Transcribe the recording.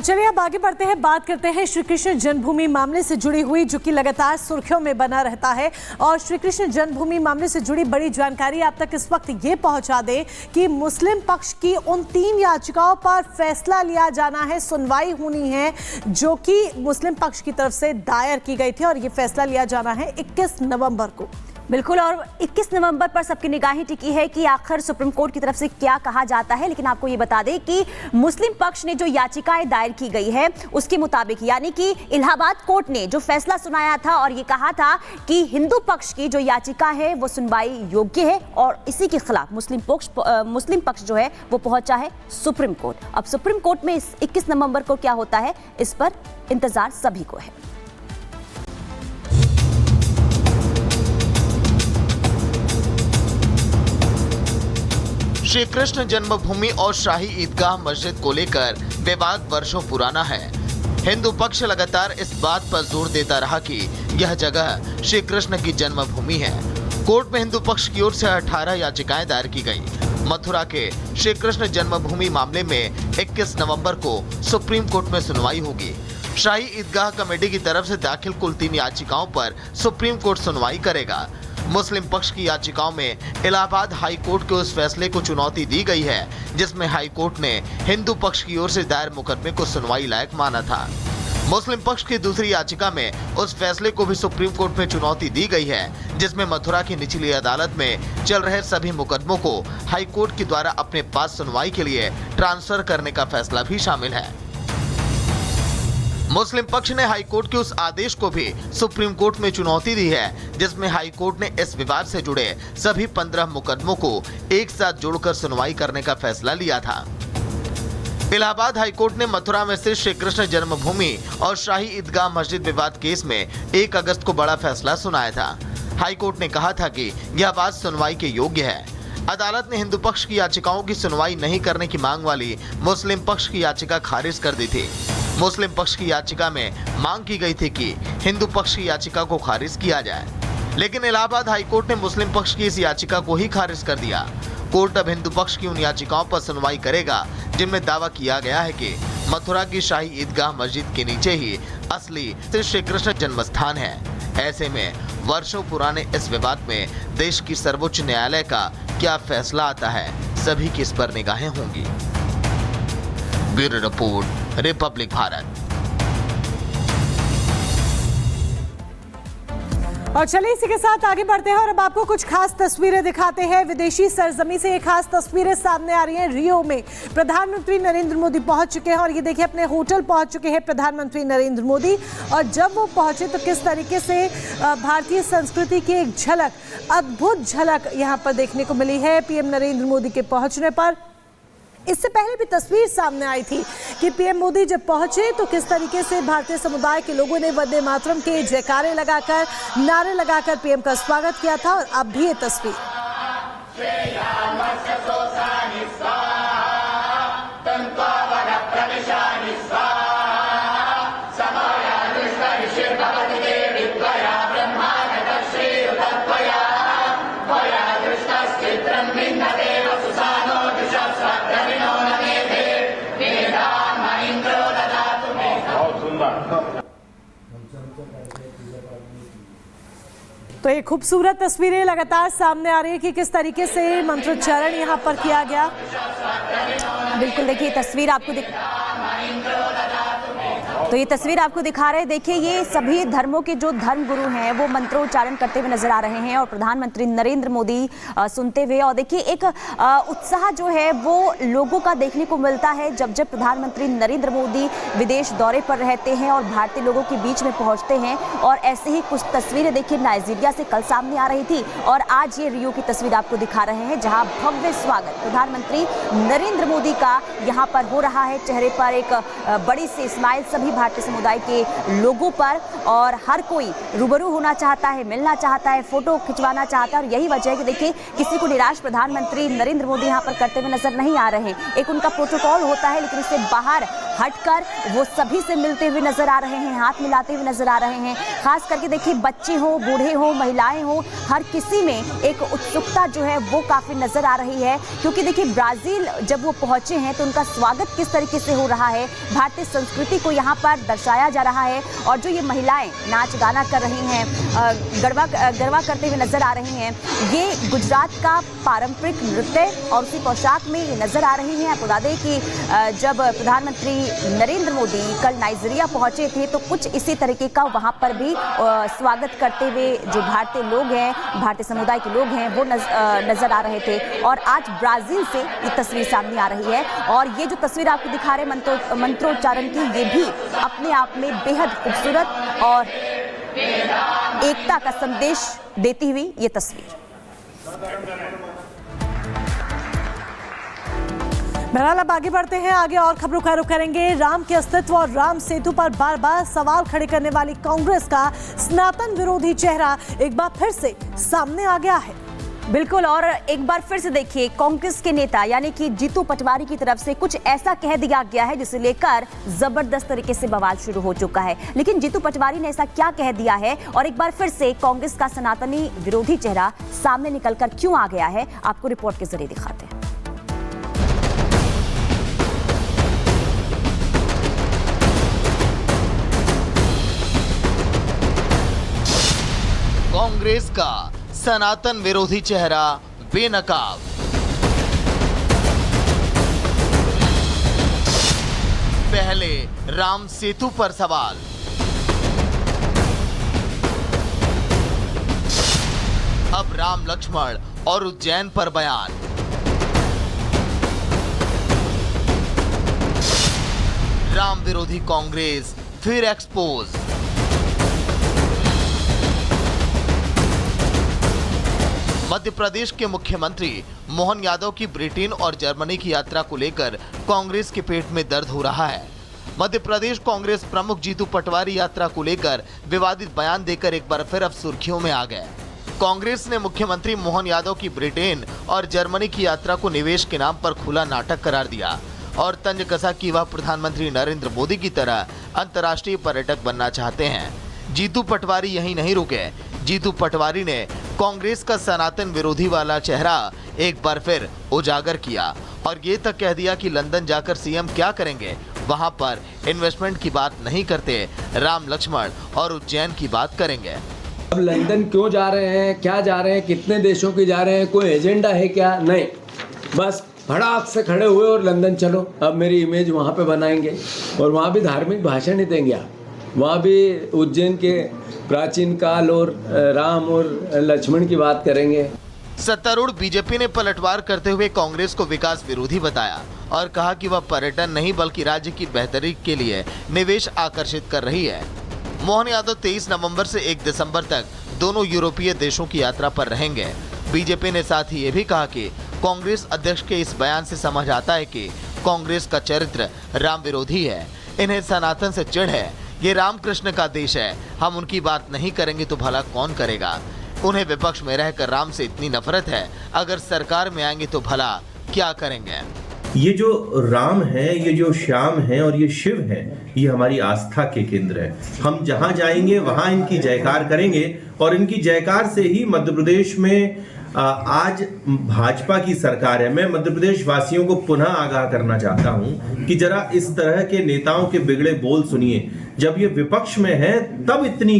चलिए अब आगे बढ़ते हैं, बात करते हैं श्री कृष्ण जन्मभूमि मामले से जुड़ी हुई, जो कि लगातार सुर्खियों में बना रहता है। और श्री कृष्ण जन्मभूमि मामले से जुड़ी बड़ी जानकारी आप तक इस वक्त ये पहुंचा दें कि मुस्लिम पक्ष की उन 3 याचिकाओं पर फैसला लिया जाना है, सुनवाई होनी है, जो कि मुस्लिम पक्ष की तरफ से दायर की गई थी, और ये फैसला लिया जाना है 21 नवंबर को। बिल्कुल, और 21 नवंबर पर सबकी निगाहें टिकी है कि आखिर सुप्रीम कोर्ट की तरफ से क्या कहा जाता है। लेकिन आपको ये बता दें कि मुस्लिम पक्ष ने जो याचिकाएं दायर की गई है उसके मुताबिक, यानी कि इलाहाबाद कोर्ट ने जो फैसला सुनाया था और ये कहा था कि हिंदू पक्ष की जो याचिका है वो सुनवाई योग्य है, और इसी के खिलाफ मुस्लिम पक्ष जो है वो पहुंचा है सुप्रीम कोर्ट। अब सुप्रीम कोर्ट में 21 नवंबर को क्या होता है, इस पर इंतजार सभी को है। श्री कृष्ण जन्मभूमि और शाही ईदगाह मस्जिद को लेकर विवाद वर्षों पुराना है। हिंदू पक्ष लगातार इस बात पर जोर देता रहा कि यह जगह श्री कृष्ण की जन्मभूमि है। कोर्ट में हिंदू पक्ष की ओर से 18 याचिकाएं दायर की गईं। मथुरा के श्री कृष्ण जन्मभूमि मामले में 21 नवंबर को सुप्रीम कोर्ट में सुनवाई होगी। शाही ईदगाह कमेटी की तरफ से दाखिल कुल 3 याचिकाओं पर सुप्रीम कोर्ट सुनवाई करेगा। मुस्लिम पक्ष की याचिकाओं में इलाहाबाद हाई कोर्ट के उस फैसले को चुनौती दी गई है जिसमें हाई कोर्ट ने हिंदू पक्ष की ओर से दायर मुकदमे को सुनवाई लायक माना था। मुस्लिम पक्ष की दूसरी याचिका में उस फैसले को भी सुप्रीम कोर्ट में चुनौती दी गई है जिसमें मथुरा की निचली अदालत में चल रहे सभी मुकदमों को हाई कोर्ट के द्वारा अपने पास सुनवाई के लिए ट्रांसफर करने का फैसला भी शामिल है। मुस्लिम पक्ष ने हाई कोर्ट के उस आदेश को भी सुप्रीम कोर्ट में चुनौती दी है जिसमें हाई कोर्ट ने इस विवाद से जुड़े सभी 15 मुकदमों को एक साथ जोड़कर सुनवाई करने का फैसला लिया था। इलाहाबाद हाई कोर्ट ने मथुरा में स्थित श्री कृष्ण जन्मभूमि और शाही ईदगाह मस्जिद विवाद केस में 1 अगस्त को बड़ा फैसला सुनाया था। हाई कोर्ट ने कहा था कि यह बात सुनवाई के योग्य है। अदालत ने हिंदू पक्ष की याचिकाओं की सुनवाई नहीं करने की मांग वाली मुस्लिम पक्ष की याचिका खारिज कर दी थी। मुस्लिम पक्ष की याचिका में मांग की गई थी कि हिंदू पक्ष की याचिका को खारिज किया जाए, लेकिन इलाहाबाद हाई कोर्ट ने मुस्लिम पक्ष की इस याचिका को ही खारिज कर दिया। कोर्ट अब हिंदू पक्ष की उन याचिकाओं पर सुनवाई करेगा जिनमें दावा किया गया है कि मथुरा की शाही ईदगाह मस्जिद के नीचे ही असली श्री कृष्ण जन्म स्थान है। ऐसे में वर्षों पुराने इस विवाद में देश की सर्वोच्च न्यायालय का क्या फैसला आता है, सभी की इस पर निगाहें होंगी। Bureau report, Republic Bharat. और चलिए इसी के साथ आगे बढ़ते हैं और अब आपको कुछ खास तस्वीरें दिखाते हैं। विदेशी सरजमी से ये खास तस्वीरें सामने आ रही हैं। रियो में प्रधानमंत्री नरेंद्र मोदी पहुंच चुके हैं और ये देखिए अपने होटल पहुंच चुके हैं प्रधानमंत्री नरेंद्र मोदी। और जब वो पहुंचे तो किस तरीके से भारतीय संस्कृति की एक झलक, अद्भुत झलक यहाँ पर देखने को मिली है पीएम नरेंद्र मोदी के पहुंचने पर। इससे पहले भी तस्वीर सामने आई थी कि पीएम मोदी जब पहुंचे तो किस तरीके से भारतीय समुदाय के लोगों ने वंदे मातरम के जयकारे लगाकर, नारे लगाकर पीएम का स्वागत किया था। और अब भी ये तस्वीर तो ये खूबसूरत तस्वीरें लगातार सामने आ रही है कि किस तरीके से मंत्रोच्चारण यहाँ पर किया गया। बिल्कुल, देखिए तस्वीर आपको तो ये तस्वीर आपको दिखा रहे हैं। देखिए ये सभी धर्मों के जो धर्म गुरु हैं वो मंत्रोच्चारण करते हुए नजर आ रहे हैं और प्रधानमंत्री नरेंद्र मोदी सुनते हुए। और देखिए एक उत्साह जो है वो लोगों का देखने को मिलता है जब जब प्रधानमंत्री नरेंद्र मोदी विदेश दौरे पर रहते हैं और भारतीय लोगों के बीच में पहुंचते हैं। और ऐसे ही कुछ तस्वीरें देखिए नाइजीरिया से कल सामने आ रही थी और आज ये रियो की तस्वीर आपको दिखा रहे हैं जहाँ भव्य स्वागत प्रधानमंत्री नरेंद्र मोदी का यहाँ पर हो रहा है। चेहरे पर एक बड़ी सी स्माइल सभी भारतीय समुदाय के लोगों पर, और हर कोई रूबरू होना चाहता है, मिलना चाहता है, फोटो खिंचवाना चाहता है। और यही वजह है कि देखिए किसी को निराश प्रधानमंत्री नरेंद्र मोदी यहाँ पर करते हुए नजर नहीं आ रहे हैं। एक उनका प्रोटोकॉल होता है लेकिन उससे बाहर हटकर वो सभी से मिलते हुए नजर आ रहे हैं, हाथ मिलाते हुए नजर आ रहे हैं। खास करके देखिए बच्चे हो, बूढ़े हो, महिलाएं हो, हर किसी में एक उत्सुकता जो है वो काफी नजर आ रही है, क्योंकि देखिए ब्राजील जब वो पहुंचे हैं तो उनका स्वागत किस तरीके से हो रहा है, भारतीय संस्कृति को यहाँ पर दर्शाया जा रहा है। और जो ये महिलाएं नाच गाना कर रही हैं, गरबा करते हुए नजर आ रही हैं, ये गुजरात का पारंपरिक नृत्य और उसी पोशाक में ये नजर आ रही हैं। आपको बता दें कि जब प्रधानमंत्री नरेंद्र मोदी कल नाइजीरिया पहुंचे थे तो कुछ इसी तरीके का वहां पर भी स्वागत करते हुए जो भारतीय लोग हैं, भारतीय समुदाय के लोग हैं, वो नजर आ रहे थे। और आज ब्राजील से ये तस्वीर सामने आ रही है और ये जो तस्वीर आपको दिखा रहे हैं मंत्रोच्चारण की, ये भी अपने आप में बेहद खूबसूरत और एकता का संदेश देती हुई ये तस्वीर। बहरहाल अब आगे बढ़ते हैं, आगे और खबरों का रुख करेंगे। राम के अस्तित्व और राम सेतु पर बार बार सवाल खड़े करने वाली कांग्रेस का सनातन विरोधी चेहरा एक बार फिर से सामने आ गया है। बिल्कुल, और एक बार फिर से देखिए कांग्रेस के नेता यानी कि जीतू पटवारी की तरफ से कुछ ऐसा कह दिया गया है जिसे लेकर जबरदस्त तरीके से बवाल शुरू हो चुका है। लेकिन जीतू पटवारी ने ऐसा क्या कह दिया है और एक बार फिर से कांग्रेस का सनातनी विरोधी चेहरा सामने निकलकर क्यों आ गया है, आपको रिपोर्ट के जरिए दिखाते हैं। कांग्रेस का सनातन विरोधी चेहरा बेनकाब। पहले राम सेतु पर सवाल, अब राम लक्ष्मण और उज्जैन पर बयान। राम विरोधी कांग्रेस फिर एक्सपोज। मध्य प्रदेश के मुख्यमंत्री मोहन यादव की ब्रिटेन और जर्मनी की यात्रा को लेकर कांग्रेस के पेट में दर्द हो रहा है। मध्य प्रदेश कांग्रेस प्रमुख जीतू पटवारी यात्रा को लेकर विवादित बयान देकर एक बार फिर अब सुर्खियों में आ गए। कांग्रेस ने मुख्यमंत्री मोहन यादव की ब्रिटेन और जर्मनी की यात्रा को निवेश के नाम पर खुला नाटक करार दिया और तंज कसा कि वह प्रधानमंत्री नरेंद्र मोदी की तरह अंतर्राष्ट्रीय पर्यटक बनना चाहते हैं। जीतू पटवारी यहीं नहीं रुके। जीतू पटवारी ने कांग्रेस का सनातन विरोधी वाला चेहरा एक बार फिर उजागर किया और ये तक कह दिया कि लंदन जाकर सीएम क्या करेंगे, वहां पर इन्वेस्टमेंट की बात नहीं करते, राम लक्ष्मण और उज्जैन की बात करेंगे। अब लंदन क्यों जा रहे हैं, क्या जा रहे हैं, कितने देशों के जा रहे हैं, कोई एजेंडा है क्या? नहीं, बस फटाक से खड़े हुए और लंदन चलो, अब मेरी इमेज वहाँ पे बनाएंगे और वहाँ भी धार्मिक भाषण ही देंगे आप। वहाँ भी उज्जैन के प्राचीन काल और राम और लक्ष्मण की बात करेंगे। सत्तारूढ़ बीजेपी ने पलटवार करते हुए कांग्रेस को विकास विरोधी बताया और कहा कि वह पर्यटन नहीं बल्कि राज्य की बेहतरी के लिए निवेश आकर्षित कर रही है। मोहन यादव 23 नवंबर से 1 दिसंबर तक दोनों यूरोपीय देशों की यात्रा पर रहेंगे। बीजेपी ने साथ ही ये भी कहा कि कांग्रेस अध्यक्ष के इस बयान से समझ आता है कि कांग्रेस का चरित्र राम विरोधी है। इन्हें सनातन से चिढ़ है। ये रामकृष्ण का देश है, हम उनकी बात नहीं करेंगे तो भला कौन करेगा। उन्हें विपक्ष में रहकर राम से इतनी नफरत है, अगर सरकार में आएंगे तो भला क्या करेंगे। ये जो राम है, ये जो श्याम है और ये शिव है, ये हमारी आस्था के केंद्र है। हम जहां जाएंगे वहां इनकी जयकार करेंगे और इनकी जयकार से ही मध्य प्रदेश में आज भाजपा की सरकार है। मैं मध्य प्रदेश वासियों को पुनः आगाह करना चाहता हूं कि जरा इस तरह के नेताओं के बिगड़े बोल सुनिए। जब ये विपक्ष में है तब इतनी